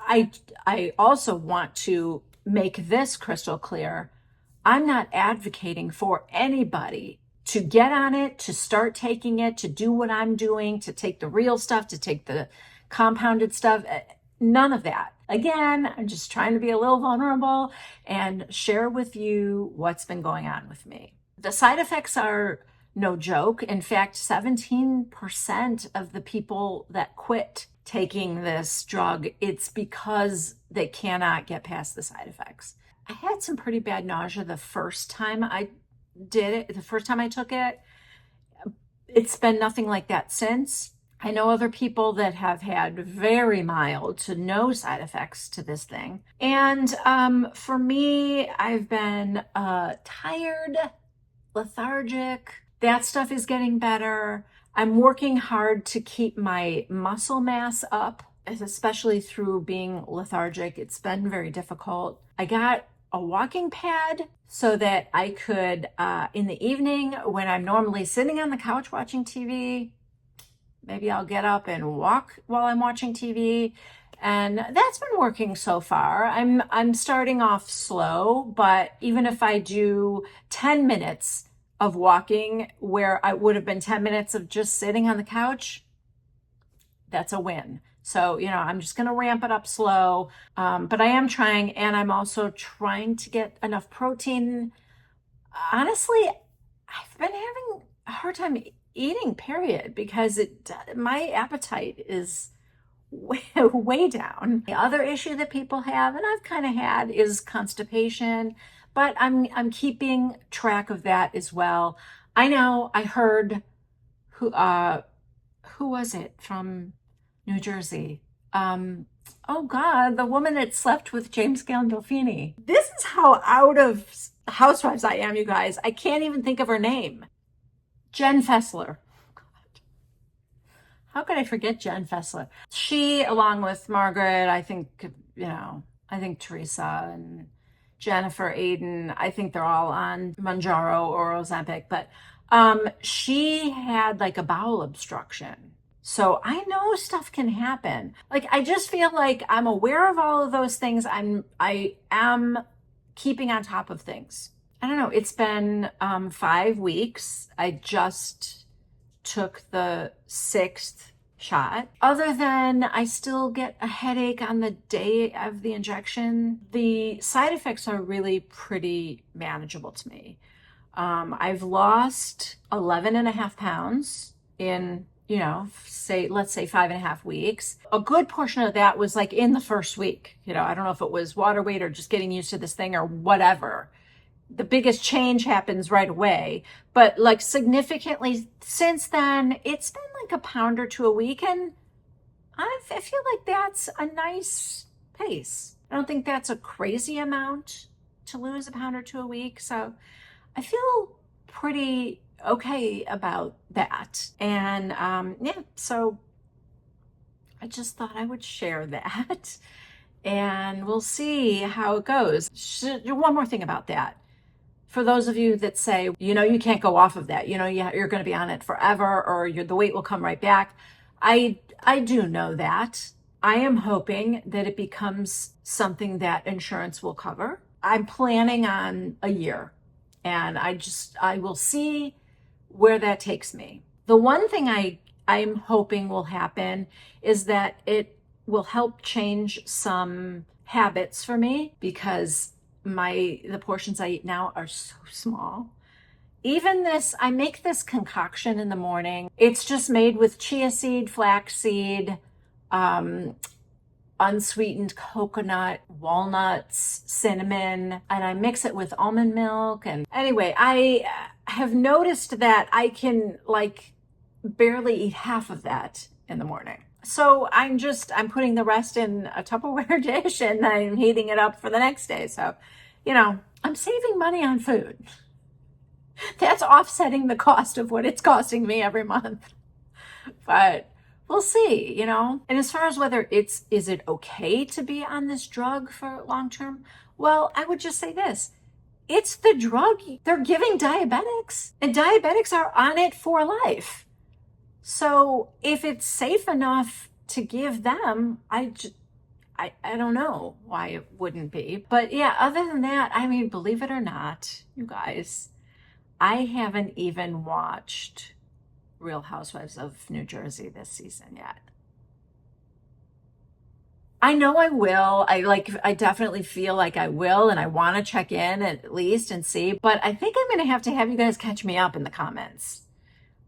I also want to make this crystal clear. I'm not advocating for anybody to get on it, to start taking it, to do what I'm doing, to take the real stuff, to take the compounded stuff. None of that. Again, I'm just trying to be a little vulnerable and share with you what's been going on with me. The side effects are no joke. In fact, 17% of the people that quit taking this drug, it's because they cannot get past the side effects. I had some pretty bad nausea the first time I did it, the first time I took it. It's been nothing like that since. I know other people that have had very mild to no side effects to this thing. And for me, I've been tired, lethargic. That stuff is getting better. I'm working hard to keep my muscle mass up, especially through being lethargic. It's been very difficult. I got a walking pad so that I could, in the evening, when I'm normally sitting on the couch watching TV, maybe I'll get up and walk while I'm watching TV. And that's been working so far. I'm starting off slow, but even if I do 10 minutes of walking where I would have been 10 minutes of just sitting on the couch, that's a win. So, I'm just going to ramp it up slow. But I am trying, and I'm also trying to get enough protein. Honestly, I've been having a hard time eating, period, because my appetite is way down. The other issue that people have, and I've kind of had, is constipation, but I'm keeping track of that as well. I know I heard who was it from New Jersey? Oh God, the woman that slept with James Gandolfini. This is how out of Housewives I am, you guys. I can't even think of her name. Jen Fessler. How could I forget Jen Fessler? She, along with Margaret, I think Teresa and Jennifer Aiden, I think they're all on Mounjaro or Ozempic, but she had like a bowel obstruction. So I know stuff can happen. Like, I just feel like I'm aware of all of those things. I am keeping on top of things. I don't know. It's been 5 weeks. I just took the 6th shot. Other than I still get a headache on the day of the injection, the side effects are really pretty manageable to me. I've lost 11.5 pounds in, let's say 5.5 weeks. A good portion of that was like in the first week. I don't know if it was water weight or just getting used to this thing or whatever. The biggest change happens right away, but like significantly since then, it's been like a pound or 2 a week. And I feel like that's a nice pace. I don't think that's a crazy amount to lose a pound or 2 a week. So I feel pretty okay about that. And so I just thought I would share that and we'll see how it goes. One more thing about that. For those of you that say, you can't go off of that, you're going to be on it forever, or the weight will come right back. I do know that. I am hoping that it becomes something that insurance will cover. I'm planning on a year, and I will see where that takes me. The one thing I'm hoping will happen is that it will help change some habits for me, because the portions I eat now are so small. Even I make this concoction in the morning. It's just made with chia seed, flax seed, unsweetened coconut, walnuts, cinnamon, and I mix it with almond milk. And anyway, I have noticed that I can barely eat half of that in the morning. So I'm putting the rest in a Tupperware dish and I'm heating it up for the next day. So, I'm saving money on food. That's offsetting the cost of what it's costing me every month. But we'll see, And as far as whether is it okay to be on this drug for long term? Well, I would just say this. It's the drug they're giving diabetics, and diabetics are on it for life. So if it's safe enough to give them, I don't know why it wouldn't be. But yeah, other than that, believe it or not, you guys, I haven't even watched Real Housewives of New Jersey this season yet. I know I will. I definitely feel like I will, and I want to check in at least and see. But I think I'm going to have you guys catch me up in the comments.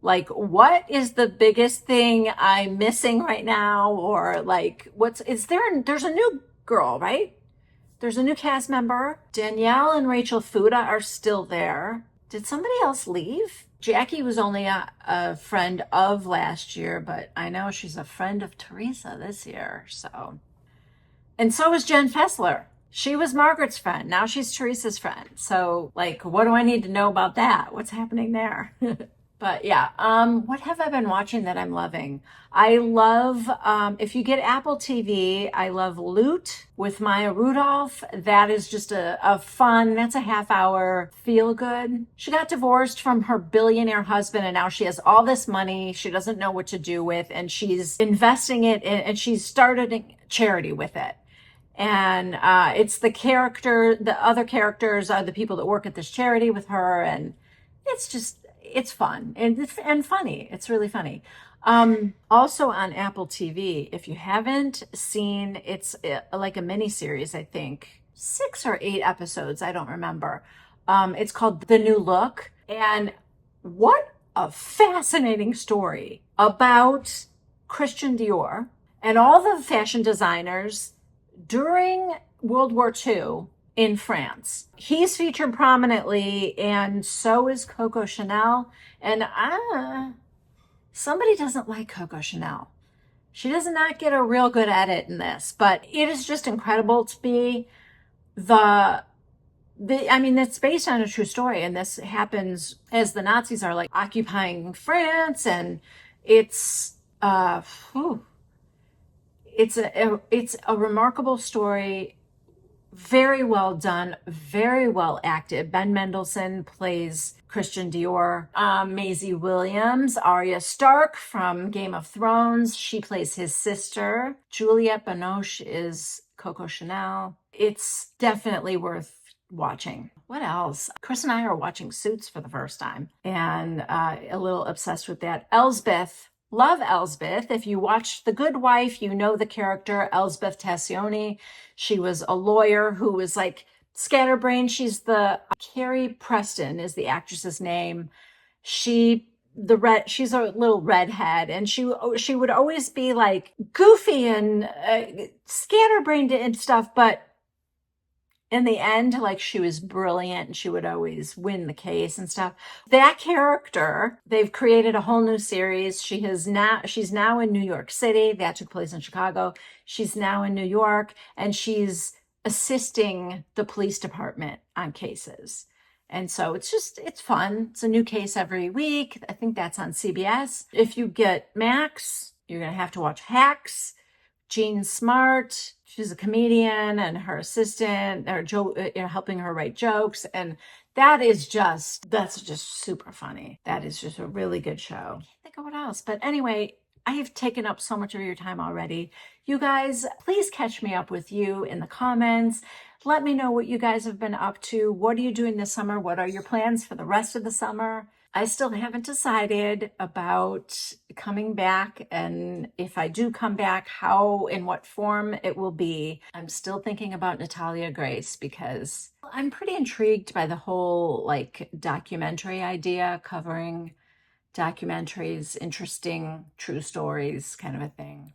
Like, what is the biggest thing I'm missing right now? Or like, there's a new girl, right? There's a new cast member. Danielle and Rachel Fuda are still there. Did somebody else leave? Jackie was only a friend of last year, but I know she's a friend of Teresa this year. So, and so was Jen Fessler. She was Margaret's friend. Now she's Teresa's friend. So, like, what do I need to know about that? What's happening there? But yeah, what have I been watching that I'm loving? I love, if you get Apple TV, I love Loot with Maya Rudolph. That is just a fun, that's a half hour feel good. She got divorced from her billionaire husband and now she has all this money she doesn't know what to do with, and she's investing it in, and she's started a charity with it. And it's the other characters are the people that work at this charity with her, and it's fun and funny. It's really funny. Also on Apple TV, if you haven't seen, it's like a mini series, I think 6 or 8 episodes, I don't remember. It's called The New Look, and what a fascinating story about Christian Dior and all the fashion designers during World War II in France. He's featured prominently, and so is Coco Chanel. And somebody doesn't like Coco Chanel. She does not get a real good edit in this, but it is just incredible to be I mean, it's based on a true story, and this happens as the Nazis are like occupying France, and it's it's a remarkable story. Very well done, very well acted. Ben Mendelsohn plays Christian Dior. Maisie Williams, Arya Stark from Game of Thrones, she plays his sister. Juliette Binoche is Coco Chanel. It's definitely worth watching. What else? Chris and I are watching Suits for the first time, and a little obsessed with that. Elsbeth. Love Elsbeth. If you watched The Good Wife, you know the character Elsbeth Tassioni. She was a lawyer who was like scatterbrained. She's Carrie Preston is the actress's name. She's a little redhead, and she would always be like goofy and scatterbrained and stuff, but in the end, like, she was brilliant and she would always win the case and stuff. That character, they've created a whole new series. She's now in New York City. That took place in Chicago. She's now in New York, and she's assisting the police department on cases. And so it's fun. It's a new case every week. I think that's on CBS. If you get Max, you're going to have to watch Hacks. Jean Smart, she's a comedian, and her assistant are helping her write jokes. And that's just super funny. That is just a really good show. I can't think of what else. But anyway, I have taken up so much of your time already. You guys, please catch me up with you in the comments. Let me know what you guys have been up to. What are you doing this summer? What are your plans for the rest of the summer? I still haven't decided about coming back, and if I do come back, how, in what form it will be. I'm still thinking about Natalia Grace because I'm pretty intrigued by the whole like documentary idea, covering documentaries, interesting true stories kind of a thing.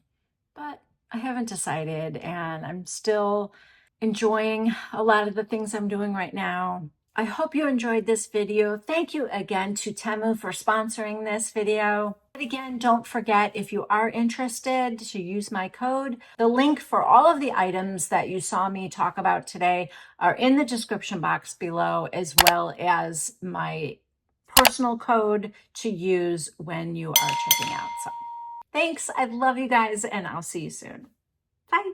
But I haven't decided, and I'm still enjoying a lot of the things I'm doing right now. I hope you enjoyed this video. Thank you again to Temu for sponsoring this video. But again, don't forget, if you are interested, to use my code. The link for all of the items that you saw me talk about today are in the description box below, as well as my personal code to use when you are checking out. So thanks. I love you guys, and I'll see you soon. Bye.